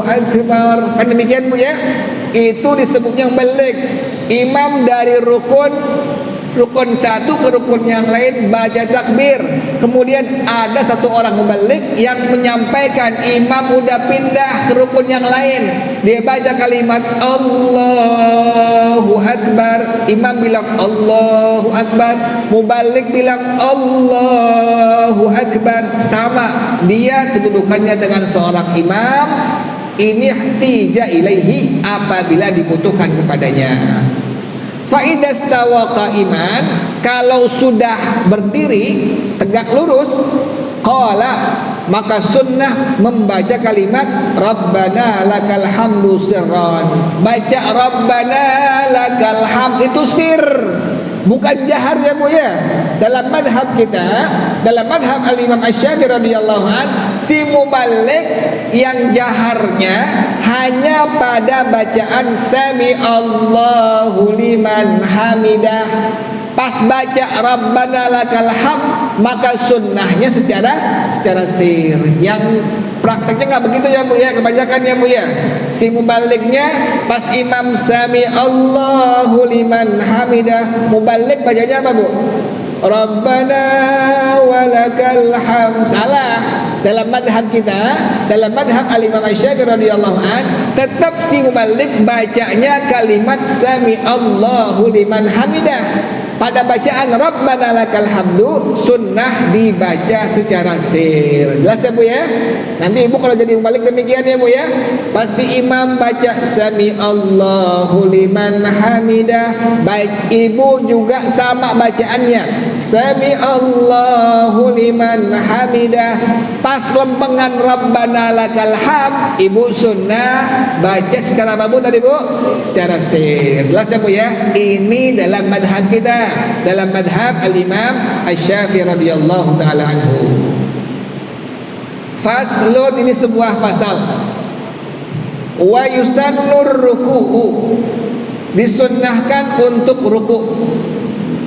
Akbar. Kan demikian, Bu ya? Itu disebutnya muballigh. Imam dari rukun satu ke rukun yang lain baca takbir, kemudian ada satu orang muballigh yang menyampaikan imam udah pindah ke rukun yang lain, dia baca kalimat Allahu Akbar, imam bilang Allahu Akbar, muballigh bilang Allahu Akbar, sama dia kedudukannya dengan seorang imam. Ini ihtija ilaihi, apabila dibutuhkan kepadanya. Faidah stawa qa'iman, kalau sudah berdiri tegak lurus, qala, maka sunnah membaca kalimat Rabbana lakal hamdu sirran. Baca Rabbana lakal hamd itu sir, bukan jahar ya, Bu ya. Dalam madhab kita, dalam madhab al-Imam Asy-Syafi'i radhiyallahu an, si muballigh yang jaharnya hanya pada bacaan Sami Allahu liman hamidah. Pas baca Rabbana lakal hamd, maka sunnahnya secara sir. Yang prakteknya nggak begitu ya, Bu ya, kebanyakan ya, Bu ya. Si mubalighnya pas imam Sami Allahu liman hamidah, mubaligh bacanya apa, Bu? Rabbana walakal hamd. Salah. Dalam madhab kita, dalam madhab al-Imam Asy-Syafi'i radhiyallahu an, tetap si mubaligh bacanya kalimat Sami Allahu liman hamidah. Pada bacaan Rabbana lakal hamdu, sunnah dibaca secara sir. Jelas ya, Bu ya? Nanti Ibu kalau jadi mubaligh demikian ya, Bu ya. Pasti imam baca Sami Allahu liman hamidah, baik Ibu juga sama bacaannya Sami Allahu liman hamidah. Pas lempengan Rabbana lakal hamd, Ibu sunnah baca secara apa, Bu tadi, Bu? Secara sir. Jelas ya, Bu ya? Ini dalam madhab kita, dalam madhab al-Imam Asy-Syafi'i radhiyallahu ta'ala anhu. Faslun, ini sebuah pasal. Wa yusannur ruku'u, disunnahkan untuk ruku'.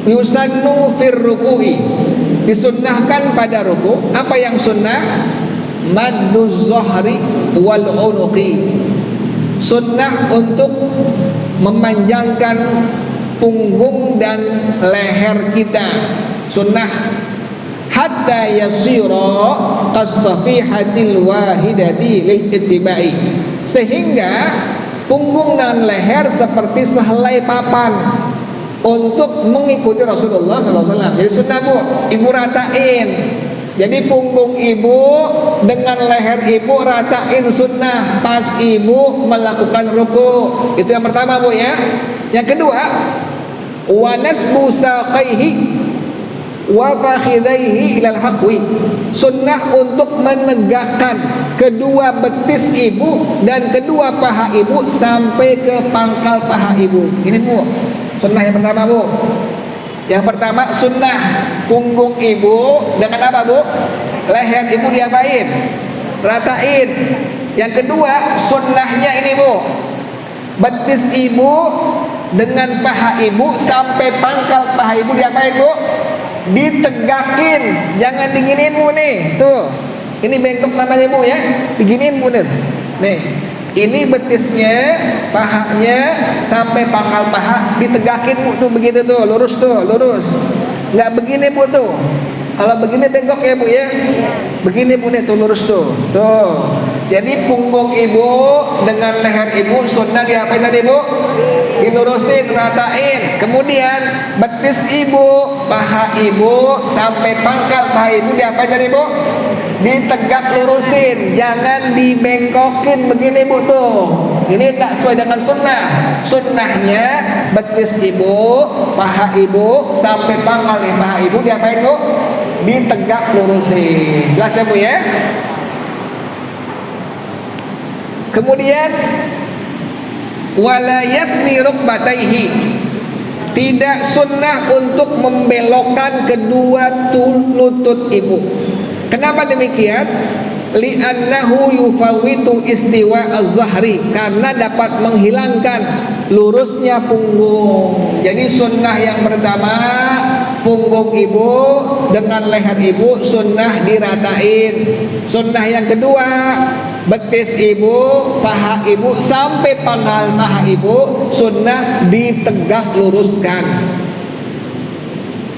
Yusannu fir ruku'i, disunnahkan pada ruku'. Apa yang sunnah? Madduz zahri wal unuqi, sunnah untuk memanjangkan punggung dan leher kita, sunnah. Hatta yasira qas-safihatil wahidati lil ittiba'i, sehingga punggung dan leher seperti sehelai papan untuk mengikuti Rasulullah SAW. Jadi sunnah, Bu, Ibu ratain. Jadi punggung Ibu dengan leher Ibu ratain, sunnah pas Ibu melakukan ruku. Itu yang pertama, Bu ya. Yang kedua, wa nasbu saqaihi wa fakhidaihi ilal haqwi, sunnah untuk menegakkan kedua betis Ibu dan kedua paha Ibu sampai ke pangkal paha Ibu. Ini, Bu, sunnah yang pertama, Bu. Yang pertama sunnah punggung Ibu dengan apa, Bu? Leher Ibu diapain? Ratain. Yang kedua sunnahnya ini, Bu, betis Ibu dengan paha Ibu sampai pangkal paha Ibu diapain, Bu? Ditegakin, jangan diginiin, Bu nih. Tuh, ini bengkok namanya, Bu ya. Diginiin, Bu nih. Nih, ini betisnya, pahanya sampai pangkal paha ditegakin, Bu, tuh begitu tuh, lurus tuh, lurus. Nggak begini, Bu, tuh. Kalau begini bengkok ya, Bu ya. Begini, Bu nih, tuh lurus tuh. Tuh. Jadi punggung Ibu dengan leher Ibu sunnah diapain tadi, Bu? Dilurusin, ratain. Kemudian betis Ibu, paha Ibu sampai pangkal paha Ibu diapain tadi, Bu? Ditegak lurusin, jangan dibengkokin begini, Bu tuh. Ini tak sesuai dengan sunnah. Sunnahnya betis Ibu, paha Ibu sampai pangkal paha Ibu diapain, Bu? Ditegak lurusin. Jelas ya, Bu ya? wala yafni rukbataihi, tidak sunnah untuk membelokkan kedua lutut ibu. Kenapa demikian? Li'annahu yufawitu istiwa az-zahri, karena dapat menghilangkan lurusnya punggung. Jadi sunnah yang pertama, punggung ibu dengan leher ibu sunnah diratain. Sunnah yang kedua, betis ibu, paha ibu sampai pangkal paha ibu sunnah ditegak luruskan.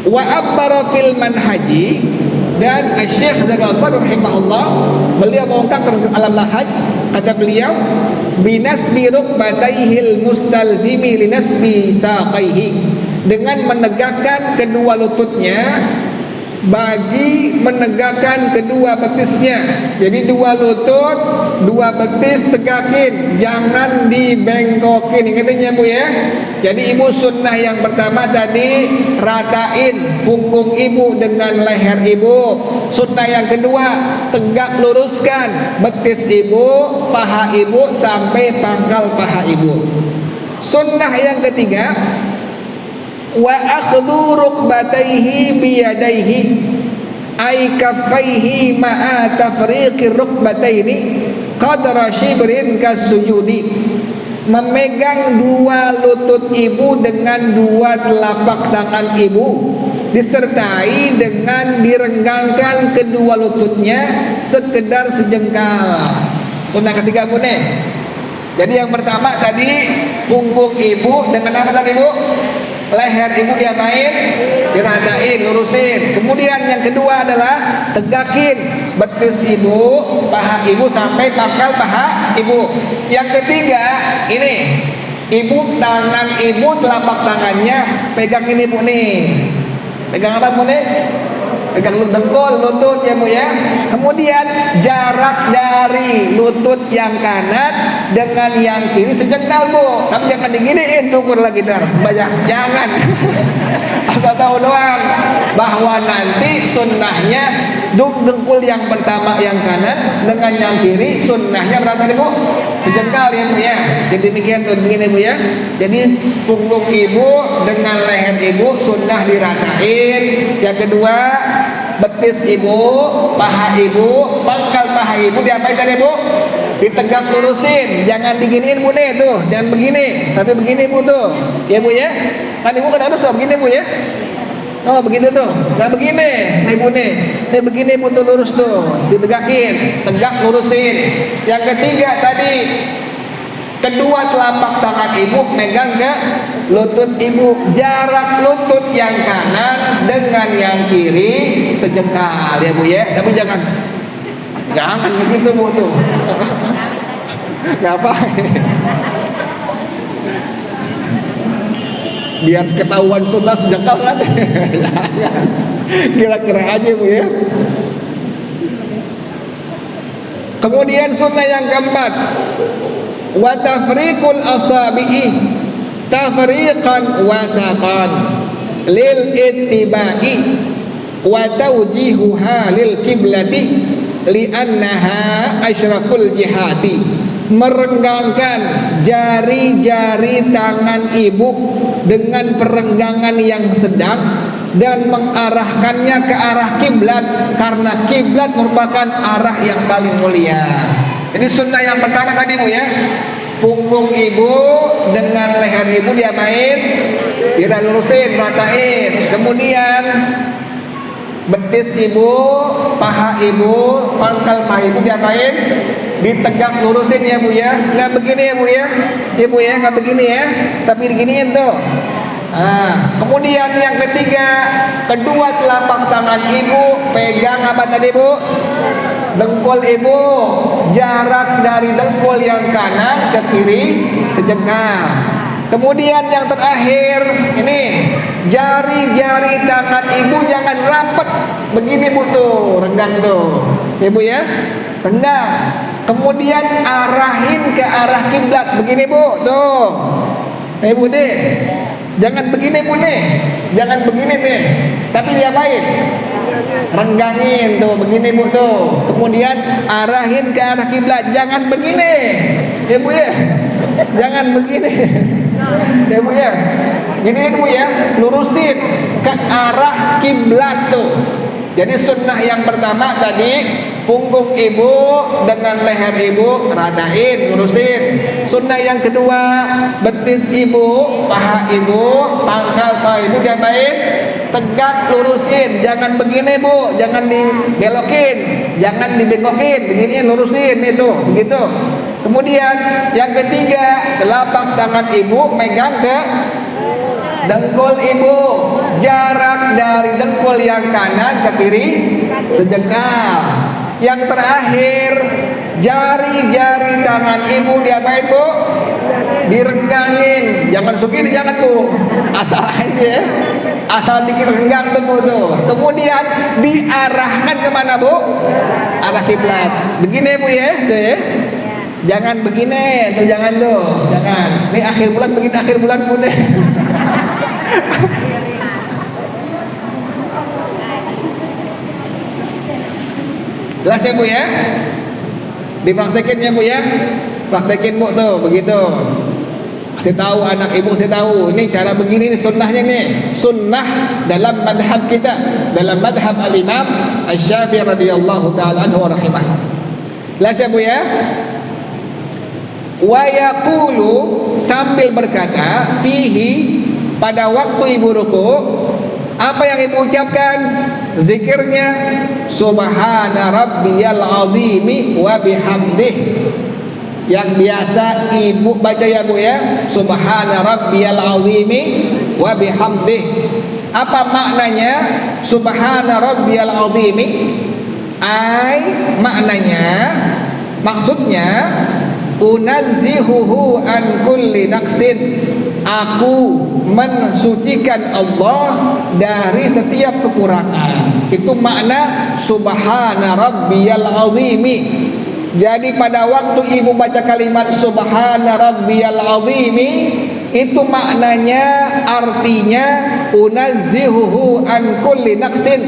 Wa abbara fil manhaji, dan Syekh Al-Fadl rahimahullah, beliau mengungkapkan alam manhaj, kata beliau, binasbi rukbataihil mustalzimi linasbi saqaihi, dengan menegakkan kedua lututnya bagi menegakkan kedua betisnya. Jadi dua lutut, dua betis tegakin, jangan dibengkokin. Ingatnya Bu ya. Jadi ibu sunnah yang pertama tadi ratain punggung ibu dengan leher ibu. Sunnah yang kedua tegak luruskan betis ibu, paha ibu sampai pangkal paha ibu. Sunnah yang ketiga, wa akhdhu rukbataihi biyadaihi ay kaffaihi ma'a tafriqir rukbataini qadra shibrin kasujudi, memegang dua lutut ibu dengan dua telapak tangan ibu disertai dengan direnggangkan kedua lututnya sekedar sejengkal. Sunnah ketiga Bu nih. Jadi yang pertama tadi punggung ibu dengan apa tadi Bu? Leher ibu diapain? Diratain, lurusin. Kemudian yang kedua adalah tegakin betis ibu, paha ibu sampai pangkal paha ibu. Yang ketiga ini, ibu tangan ibu telapak tangannya pegang ini Bu nih. Pegang apa Bu nih? Pegang dengkul lutut ya Bu ya. Kemudian jarak dari lutut yang kanan dengan yang kiri sejengkal Bu. Tapi jangan diginiin tuh lagi banyak. Jangan. Asal tahu doang bahwa nanti sunnahnya dengkul yang pertama yang kanan dengan yang kiri sunnahnya berapa nih Bu? Sejengkal ya Bu ya. Jadi demikian tuh begini Bu ya. Jadi punggung ibu dengan leher ibu sunnah diratain. Yang kedua betis ibu, paha ibu, pangkal paha ibu diapain tadi Bu? Ditegak lurusin, jangan diginiin Bu nih tuh, jangan begini, tapi begini Bu tuh, ya Bu ya. Kan ibu kan harus begini Bu ya. Oh begitu tuh, nggak begini, nih Bu nih begini Bu tuh lurus tuh, ditegakin, tegak lurusin. Yang ketiga tadi kedua telapak tangan ibu megang ke lutut ibu, jarak lutut yang kanan dengan yang kiri sejengkal ya Bu ya. Tapi jangan begitu Bu tuh. Ngapain? Biar ketahuan sunnah sejengkal kan? Kira-kira aja Bu ya. Kemudian sunnah yang keempat, wa tafriqul asabi'i tafriqan wasaqan lil ittiba'i wa tawjihuha lil kiblati li'annaha asyraful jihati, merenggangkan jari-jari tangan ibu dengan perenggangan yang sedang dan mengarahkannya ke arah kiblat, karena kiblat merupakan arah yang paling mulia. Ini sunnah yang pertama tadi Bu ya. Punggung ibu dengan leher ibu diapain? Dilurusin, ratain. Kemudian betis ibu, paha ibu, pangkal paha ibu diapain? Ditegak lurusin ya Bu ya. Nggak begini ya Bu ya. Ya Bu ya, nggak begini ya. Tapi diginiin tuh. Kemudian yang ketiga, kedua telapak tangan ibu pegang apa tadi Bu? Dengkul ibu, jarak dari dengkul yang kanan ke kiri sejengkal. Kemudian yang terakhir ini, jari-jari tangan ibu jangan rapat begini Bu tuh, renggang tuh ibu ya, renggang. Kemudian arahin ke arah kiblat begini Bu tuh ibu deh. Jangan begini Bu nih, jangan begini nih, tapi diapain? Renggangin tuh, begini Bu tuh. Kemudian arahin ke arah kiblat, jangan begini, ya Bu ya. Jangan begini. Ya Bu ya. Gini Bu ya, lurusin ke arah kiblat tuh. Jadi sunnah yang pertama tadi, punggung ibu dengan leher ibu radain, lurusin. Sunnah yang kedua, betis ibu, paha ibu, pangkal paha ibu diapain? Tegak, lurusin. Jangan begini Bu, jangan dibelokin, jangan dibengokin, begini lurusin itu, begitu. Kemudian yang ketiga, telapak tangan ibu megang ke dengkul ibu, jarak dari dengkul yang kanan ke kiri sejengkal. Yang terakhir, jari-jari tangan ibu diapain Bu? Direnggangin. Jangan begini, jangan Bu, asal aja, asal dikit renggang tuh Bu tuh. Kemudian diarahkan kemana Bu? Arah kiblat. Begini Bu ya, tuh ya. Jangan begini, tuh jangan tuh, jangan. Ini akhir bulan begini, akhir bulan Bu deh. Jelas ya Bu ya? Dipraktekin ya Bu ya? Praktekin Bu tuh, begitu. Kasih tahu anak ibu, kasih tahu ini cara begini nih sunnahnya nih. Sunnah dalam madhab kita, dalam madhab al-Imam Asy-Syafi'i radhiyallahu taala anhu rahimah. Jelas ya Bu ya? Wa yaqulu, sambil berkata, fihi, pada waktu ibu ruku, apa yang ibu ucapkan? Zikirnya subhana rabbiyal azimi wa bihamdih. Yang biasa ibu baca ya Bu ya, subhana rabbiyal azimi wa bihamdih. Apa maknanya subhana rabbiyal azimi? Maknanya, maksudnya, unazzihuhu an kulli naqsin, aku mensucikan Allah dari setiap kekurangan. Itu makna subhana rabbiyal azimi. Jadi pada waktu ibu baca kalimat subhana rabbiyal azimi, itu maknanya, artinya unazzihuhu an kulli naqsin,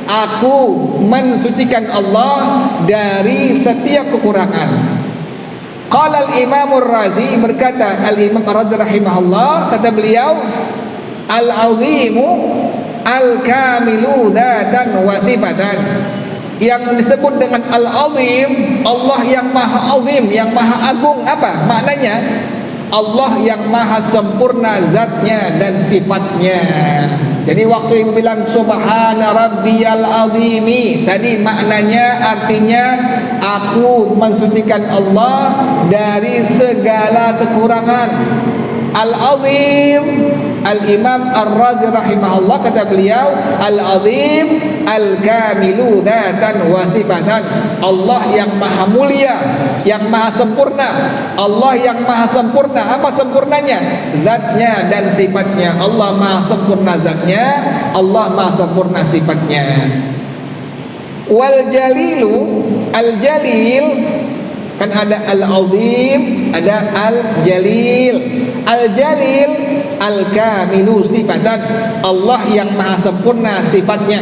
aku mensucikan Allah dari setiap kekurangan. Qala al-Imam Ar-Razi, berkata al-Imam Ar-Razi rahimahullah, kata beliau, al-azimu al-kamilu dzatan wa sifatan. Yang disebut dengan al-azim, Allah yang maha azim, yang maha agung. Apa maknanya? Allah yang maha sempurna zatnya dan sifatnya. Jadi waktu ibu bilang subhana rabbiyal azimi, tadi maknanya, artinya, aku mensucikan Allah dari segala kekurangan. Al-azim, Al-Imam Ar-Razi rahimahullah, kata beliau, al-azim al-kamilu dzatan wa sifatan. Allah yang maha mulia, yang maha sempurna. Allah yang maha sempurna. Apa sempurnanya? Zatnya dan sifatnya. Allah maha sempurna zatnya, Allah maha sempurna sifatnya. Wal jalilu, al-jalil, kan ada al-azim, ada al-jalil. Al-jalil al-kamilu sifatan, Allah yang maha sempurna sifatnya.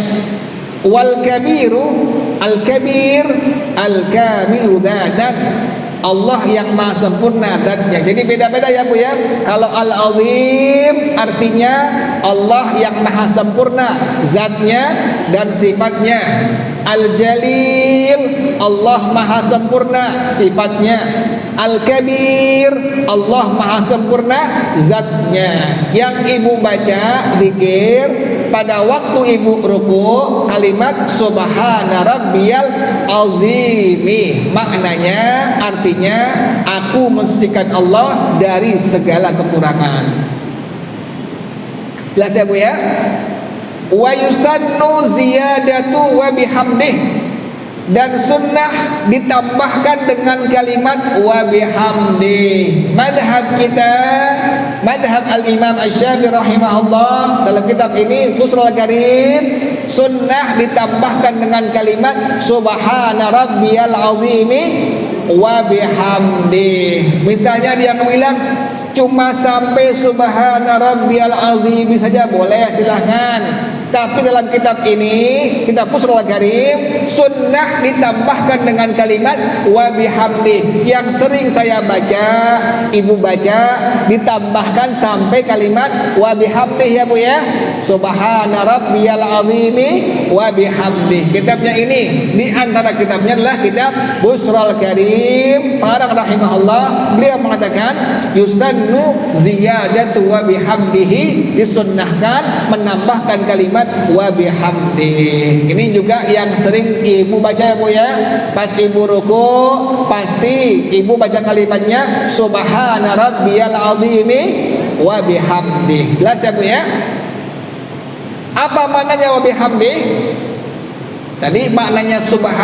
Wal kabiru, al-kabir al-kamilu dzatan, Allah yang maha sempurna zatnya. Jadi beda-beda ya Bu ya. Kalau al-azim artinya Allah yang maha sempurna zatnya dan sifatnya. Al-jalil, Allah maha sempurna sifatnya. Al-kabir, Allah maha sempurna zatnya. Yang ibu baca zikir pada waktu ibu ruku, kalimat subhana rabbiyal azimi, maknanya, artinya, aku mensucikan Allah dari segala kekurangan. Jelas ya Bu ya? Wa yusannu ziyadatu wa bihamdih, dan sunnah ditambahkan dengan kalimat wa bihamdih. Madhab kita, madhab al-Imam Asy-Syafi'i rahimahullah, dalam kitab ini Qusrul Karim, sunnah ditambahkan dengan kalimat subhana rabbiyal azimi wa bihamdih. Misalnya dia bilang cuma sampai subhana rabbiyal azimi saja boleh, silahkan. Tapi dalam kitab ini, kitab Busrul Karim, sunnah ditambahkan dengan kalimat wa bihamdi. Yang sering saya baca, ibu baca, ditambahkan sampai kalimat wa bihamdi ya Bu ya. Subhana rabbiyal azimi wa bihamdi. Kitabnya ini, di antara kitabnya adalah kitab Busrul Karim. Para rahimahullah, beliau mengatakan yusannu ziyadatu wa bihamdihi, disunnahkan menambahkan kalimat wa bihamdi. Ini juga yang sering ibu baca ya Bu ya. Pas ibu ruku pasti ibu baca kalimatnya subhana rabbiyal azimi wa bihamdi. Jelas ya Bu ya. Apa maknanya wa bihamdi? Tadi maknanya subhana